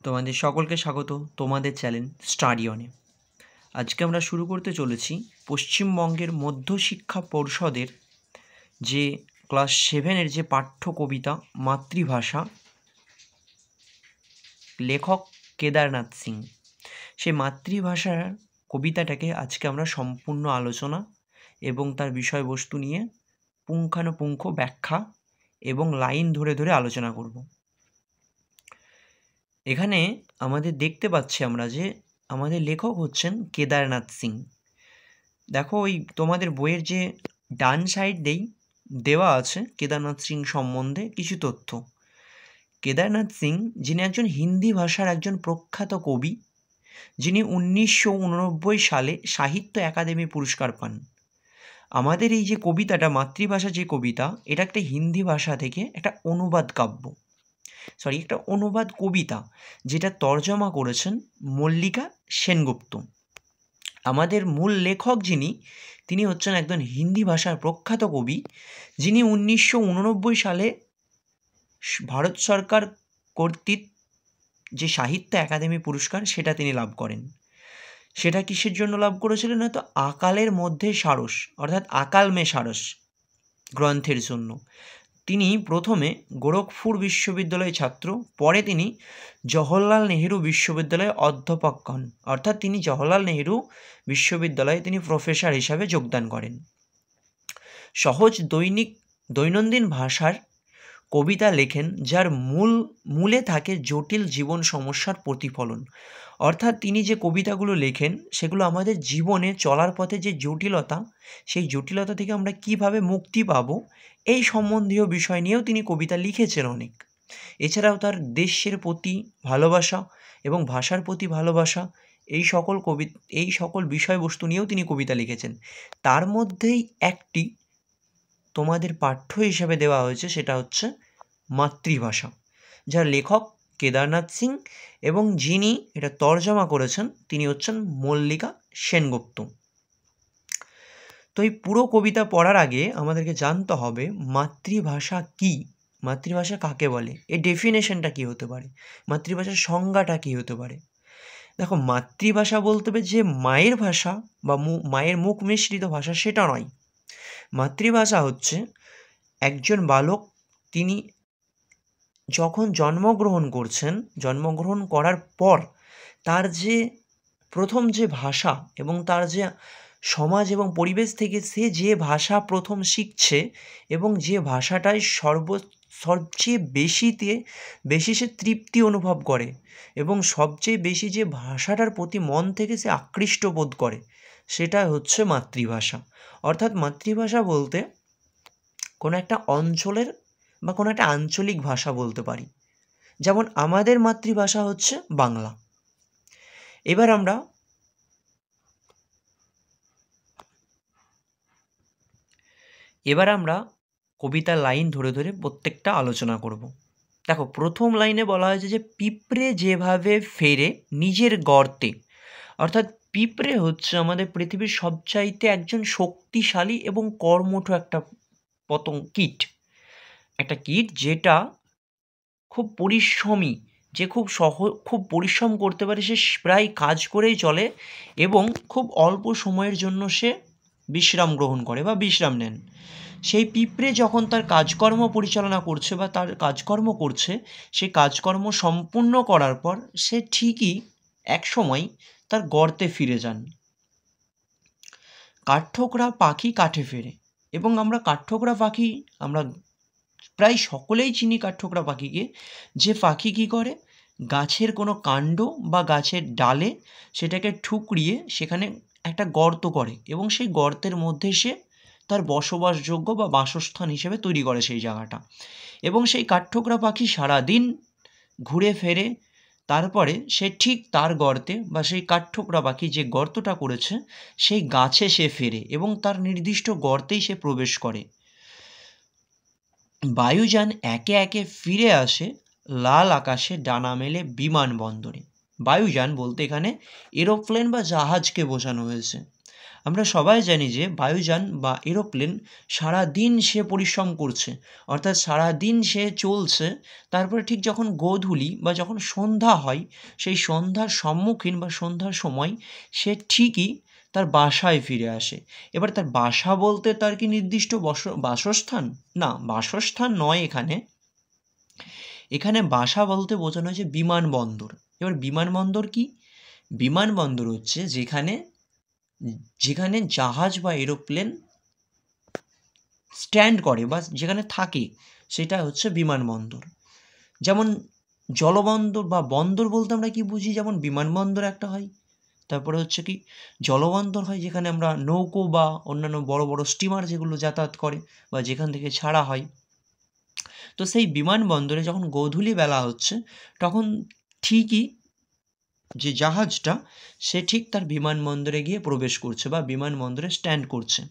তোমাদের সকলকে স্বাগত তোমাদের চ্যানেল স্টাডি অনে। আজকে আমরা শুরু করতে চলেছি পশ্চিমবঙ্গের মধ্যশিক্ষা পর্ষদের যে ক্লাস 7-এর যে পাঠ্য কবিতা মাতৃভাষা, লেখক কেদারনাথ সিং। সেই মাতৃভাষার কবিতাটাকে আজকে আমরা সম্পূর্ণ আলোচনা এবং তার বিষয়বস্তু নিয়ে পুঙ্খানুপুঙ্খ ব্যাখ্যা এবং লাইন ধরে ধরে আলোচনা করব। এখানে আমাদের দেখতে পাচ্ছি আমরা যে আমাদের লেখক হচ্ছেন কেদারনাথ সিং। দেখো ওই তোমাদের বইয়ের যে ডান সাইডেই দেওয়া আছে কেদারনাথ সিং সম্বন্ধে কিছু তথ্য। কেদারনাথ সিং যিনি একজন হিন্দি ভাষার একজন প্রখ্যাত কবি, যিনি 1989 সালে সাহিত্য একাডেমি পুরস্কার পান। আমাদের এই যে কবিতাটা মাতৃভাষা যে কবিতা, এটা একটা হিন্দি ভাষা থেকে একটা অনুবাদ একটা অনুবাদ কবিতা, যেটা তর্জমা করেছেন মল্লিকা সেনগুপ্ত। আমাদের মূল লেখক তিনি হচ্ছেন একজন হিন্দি ভাষার প্রখ্যাত কবি, যিনি 1989 সালে ভারত সরকার কর্তৃক যে সাহিত্য একাডেমি পুরস্কার সেটা তিনি লাভ করেন। সেটা কিসের জন্য লাভ করেছিলেন? না তো আকালের মধ্যে সারস, অর্থাৎ আকাল মে সারস গ্রন্থের জন্য। তিনি প্রথমে গোরখপুর বিশ্ববিদ্যালয়ের ছাত্র, পরে তিনি জওহরলাল নেহেরু বিশ্ববিদ্যালয়ে অধ্যাপক হন, অর্থাৎ তিনি জওহরলাল নেহেরু বিশ্ববিদ্যালয়ে তিনি প্রফেসর হিসাবে যোগদান করেন। সহজ দৈনন্দিন ভাষার কবিতা লেখেন, যার মূলে থাকে জটিল জীবন সমস্যার প্রতিফলন। অর্থাৎ তিনি যে কবিতাগুলো লেখেন সেগুলো আমাদের জীবনে চলার পথে যে জটিলতা, সেই জটিলতা থেকে আমরা কিভাবে মুক্তি পাব, এই সম্বন্ধীয় বিষয় নিয়েও তিনি কবিতা লিখেছেন অনেক। এছাড়াও তার দেশের প্রতি ভালোবাসা এবং ভাষার প্রতি ভালোবাসা, এই সকল বিষয়বস্তু নিয়েও তিনি কবিতা লিখেছেন। তার মধ্যেই একটি তোমাদের পাঠ্য হিসেবে দেওয়া হয়েছে, সেটা হচ্ছে মাতৃভাষা, যার লেখক কেদারনাথ সিং এবং যিনি এটা তর্জমা করেছেন তিনি হচ্ছেন মল্লিকা সেনগুপ্ত। তো এই পুরো কবিতা পড়ার আগে আমাদেরকে জানতে হবে মাতৃভাষা কী, মাতৃভাষা কাকে বলে, এর ডেফিনেশনটা কী হতে পারে, মাতৃভাষার সংজ্ঞাটা কী হতে পারে। দেখো, মাতৃভাষা বলতে হবে যে মায়ের ভাষা বা মায়ের মুখ মিশ্রিত ভাষা, সেটা নয়। মাতৃভাষা হচ্ছে একজন বালক, তিনি যখন জন্মগ্রহণ করার পর তার যে প্রথম যে ভাষা এবং তার যে সমাজ এবং পরিবেশ থেকে সে যে ভাষা প্রথম শিখছে এবং যে ভাষাটায় সবচেয়ে বেশি সে তৃপ্তি অনুভব করে এবং সবচেয়ে বেশি যে ভাষাটার প্রতি মন থেকে সে আকৃষ্ট বোধ করে, সেটা হচ্ছে মাতৃভাষা। অর্থাৎ মাতৃভাষা বলতে কোনো একটা অঞ্চলের বা কোনো একটা আঞ্চলিক ভাষা বলতে পারি। যেমন আমাদের মাতৃভাষা হচ্ছে বাংলা। এবার আমরা কবিতার লাইন ধরে ধরে প্রত্যেকটা আলোচনা করব। দেখো, প্রথম লাইনে বলা হয়েছে যে পিঁপড়ে যেভাবে ফেরে নিজের গর্তে। অর্থাৎ পিঁপড়ে হচ্ছে আমাদের পৃথিবীর সবচাইতে একজন শক্তিশালী এবং কর্মঠ একটা কীট, যেটা খুব পরিশ্রমী, যে খুব পরিশ্রম করতে পারে, সে প্রায় কাজ করেই চলে এবং খুব অল্প সময়ের জন্য সে বিশ্রাম গ্রহণ করে বা বিশ্রাম নেন। সেই পিঁপড়ে যখন তার কাজকর্ম পরিচালনা করছে বা তার কাজকর্ম করছে, সেই কাজকর্ম সম্পূর্ণ করার পর সে ঠিকই একসময় তার গর্তে ফিরে যান। কাঠঠোকরা পাখি কাঠে ফেরে, এবং আমরা কাঠঠোকরা পাখি আমরা প্রায় সকলেই চিনি কাঠঠোকরা পাখিকে, যে পাখি কী করে, গাছের কোনো কাণ্ড বা গাছের ডালে সেটাকে ঠুকরিয়ে সেখানে একটা গর্ত করে এবং সেই গর্তের মধ্যে সে তার বসবাসযোগ্য বা বাসস্থান হিসেবে তৈরি করে সেই জায়গাটা। এবং সেই কাঠঠোকরা পাখি সারাদিন ঘুরে ফেরে, তারপরে সে ঠিক তার গর্তে বা সেই কাঠঠোকরা পাখি যে গর্তটা করেছে সেই গাছে সে ফেরে এবং তার নির্দিষ্ট গর্তেই সে প্রবেশ করে। বায়ুযান একে একে ফিরে আসে লাল আকাশে ডানা মেলে বিমানবন্দরে। বায়ুযান বলতে এখানে এরোপ্লেন বা জাহাজকে বোঝানো হয়েছে। আমরা সবাই জানি যে বায়ুযান বা এরোপ্লেন সারাদিন সে পরিশ্রম করছে, অর্থাৎ সারাদিন সে চলছে। তারপরে ঠিক যখন গোধূলি বা যখন সন্ধ্যা হয়, সেই সন্ধ্যার সম্মুখীন বা সন্ধ্যার সময় সে ঠিকই তার বাসায় ফিরে আসে। এবার তার বাসা বলতে তার কি নির্দিষ্ট বাসস্থান? না, বাসস্থান নয় এখানে। এখানে বাসা বলতে বোঝানো হয়েছে বিমানবন্দর। এবার বিমানবন্দর কি? বিমানবন্দর হচ্ছে যেখানে যেখানে জাহাজ বা এরোপ্লেন স্ট্যান্ড করে বা যেখানে থাকে, সেটা হচ্ছে বিমানবন্দর। যেমন জলবন্দর বা বন্দর বলতে আমরা কি বুঝি? যেমন বিমানবন্দর একটা হয়, তারপরে হচ্ছে কি জলবন্দর হয় যেখানে আমরা নৌকো বা অন্যান্য বড় বড় স্টিমার যেগুলো যাতায়াত করে বা যেখান থেকে ছাড়া হয়। তো সেই বিমানবন্দরে যখন গোধূলি বেলা হচ্ছে, তখন ঠিকই যে জাহাজটা সে ঠিক তার বিমানবন্দরে গিয়ে প্রবেশ করছে বা বিমানবন্দরে স্ট্যান্ড করছে।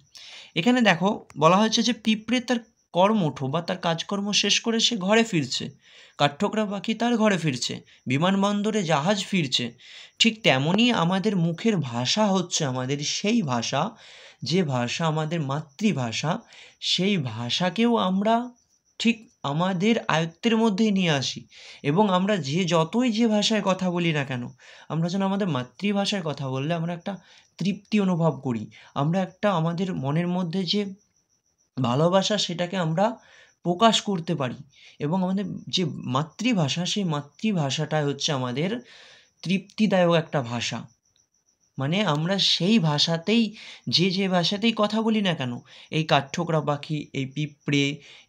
এখানে দেখো বলা হয়েছে যে পিঁপড়ে তার কর্মঠ বা তার কাজকর্ম শেষ করে সে ঘরে ফিরছে, কাঠঠোকরা পাখি তার ঘরে ফিরছে, বিমানবন্দরে জাহাজ ফিরছে। ঠিক তেমনই আমাদের মুখের ভাষা হচ্ছে আমাদের সেই ভাষা, যে ভাষা আমাদের মাতৃভাষা, সেই ভাষাকেও আমরা ঠিক আমাদের আয়ত্তের মধ্যেই নিয়ে আসি। এবং আমরা যতই যে ভাষায় কথা বলি না কেন, আমরা যেন আমাদের মাতৃভাষায় কথা বললে আমরা একটা তৃপ্তি অনুভব করি। আমরা একটা আমাদের মনের মধ্যে যে ভালোবাসা, সেটাকে আমরা প্রকাশ করতে পারি। এবং আমাদের যে মাতৃভাষা, সেই মাতৃভাষাটাই হচ্ছে আমাদের তৃপ্তিদায়ক একটা ভাষা। মানে আমরা সেই ভাষাতেই যে ভাষাতেই কথা বলি না কেন, এই কাঠঠোকরা পাখি, এই পিঁপড়ে,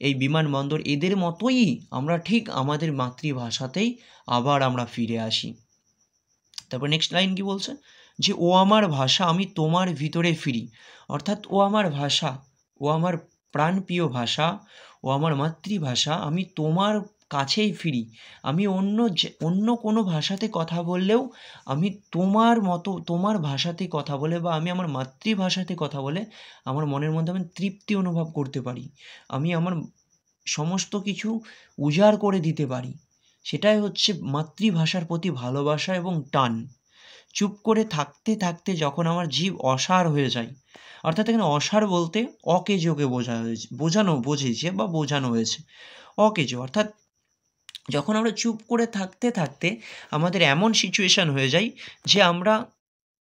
এই বিমানবন্দর, এদের মতোই আমরা ঠিক আমাদের মাতৃভাষাতেই আবার আমরা ফিরে আসি। তারপর নেক্সট লাইন কি বলছে? যে ও আমার ভাষা আমি তোমার ভিতরে ফিরি। অর্থাৎ ও আমার ভাষা, ও আমার প্রাণপ্রিয় ভাষা, ও আমার মাতৃভাষা, আমি তোমার কাছেই ফিরি। আমি অন্য কোনো ভাষাতে কথা বললেও আমি তোমার মতো তোমার ভাষাতে কথা বলে বা আমি আমার মাতৃভাষাতে কথা বলে আমার মনের মধ্যে আমি তৃপ্তি অনুভব করতে পারি। আমি আমার সমস্ত কিছু উজাড় করে দিতে পারি। সেটাই হচ্ছে মাতৃভাষার প্রতি ভালোবাসা এবং টান। চুপ করে থাকতে থাকতে যখন আমার জিভ অসাড় হয়ে যায়, অর্থাৎ এখানে অসাড় বলতে অকেজোকে বোঝিয়েছে বা বোঝানো হয়েছে। অকেজো অর্থাৎ যখন আমরা চুপ করে থাকতে থাকতে আমাদের এমন সিচুয়েশান হয়ে যায় যে আমরা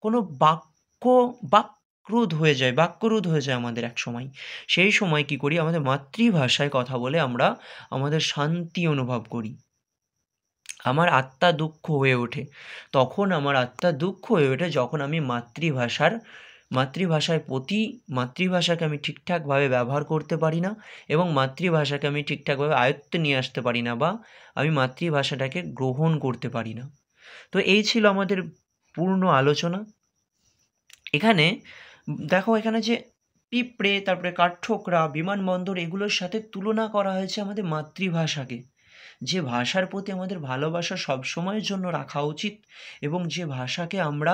কোনো বাক্যরোধ হয়ে যায় আমাদের এক সময়। সেই সময় কী করি? আমাদের মাতৃভাষায় কথা বলে আমরা আমাদের শান্তি অনুভব করি। আমার আত্মা দুঃখ হয়ে ওঠে। তখন আমার আত্মা দুঃখ হয়ে ওঠে যখন আমি মাতৃভাষাকে আমি ঠিকঠাকভাবে ব্যবহার করতে পারি না এবং মাতৃভাষাকে আমি ঠিকঠাকভাবে আয়ত্তে নিয়ে আসতে পারি না বা আমি মাতৃভাষাটাকে গ্রহণ করতে পারি না। তো এই ছিল আমাদের পূর্ণ আলোচনা। এখানে দেখো, এখানে যে পিঁপড়ে, তারপরে কাঠঠোকরা, বিমানবন্দর, এগুলোর সাথে তুলনা করা হয়েছে আমাদের মাতৃভাষাকে। যে ভাষার প্রতি আমাদের ভালোবাসা সবসময়ের জন্য রাখা উচিত এবং যে ভাষাকে আমরা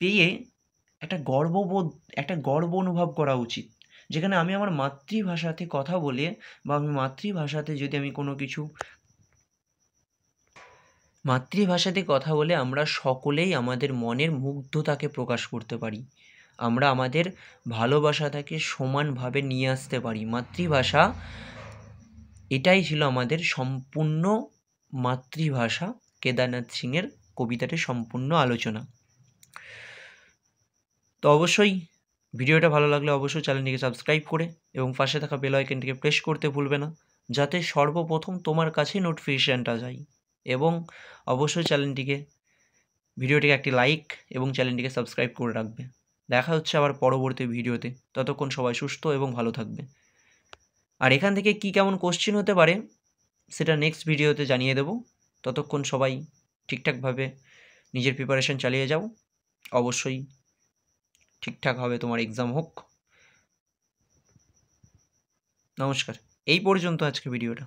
পেয়ে একটা গর্ব অনুভব করা উচিত। যেখানে আমি আমার মাতৃভাষাতে কথা বলে বা আমি মাতৃভাষাতে যদি আমি কোনো কিছু মাতৃভাষাতে কথা বলে আমরা সকলেই আমাদের মনের মুগ্ধতাকে প্রকাশ করতে পারি। আমরা আমাদের ভালোবাসাটাকে সমানভাবে নিয়ে আসতে পারি। মাতৃভাষা, এটাই ছিল আমাদের সম্পূর্ণ মাতৃভাষা কেদারনাথ সিংয়ের কবিতাটির সম্পূর্ণ আলোচনা। তো অবশ্যই ভিডিওটা ভালো লাগলে অবশ্যই চ্যানেলটিকে সাবস্ক্রাইব করে এবং পাশে থাকা বেল আইকনটিকে প্রেস করতে ভুলবে না, যাতে সর্বপ্রথম তোমার কাছে নোটিফিকেশানটা যায়। এবং অবশ্যই ভিডিওটিকে একটি লাইক এবং চ্যানেলটিকে সাবস্ক্রাইব করে রাখবে। দেখা হচ্ছে আবার পরবর্তী ভিডিওতে। ততক্ষণ সবাই সুস্থ এবং ভালো থাকবে। আর এখান থেকে কী কেমন কোশ্চেন হতে পারে সেটা নেক্সট ভিডিওতে জানিয়ে দেব। ততক্ষণ সবাই ঠিকঠাকভাবে নিজের প্রিপারেশন চালিয়ে যাও। অবশ্যই ঠিকঠাকভাবে তোমার এক্সাম হোক। নমস্কার। এই পর্যন্ত আজকে ভিডিওটা।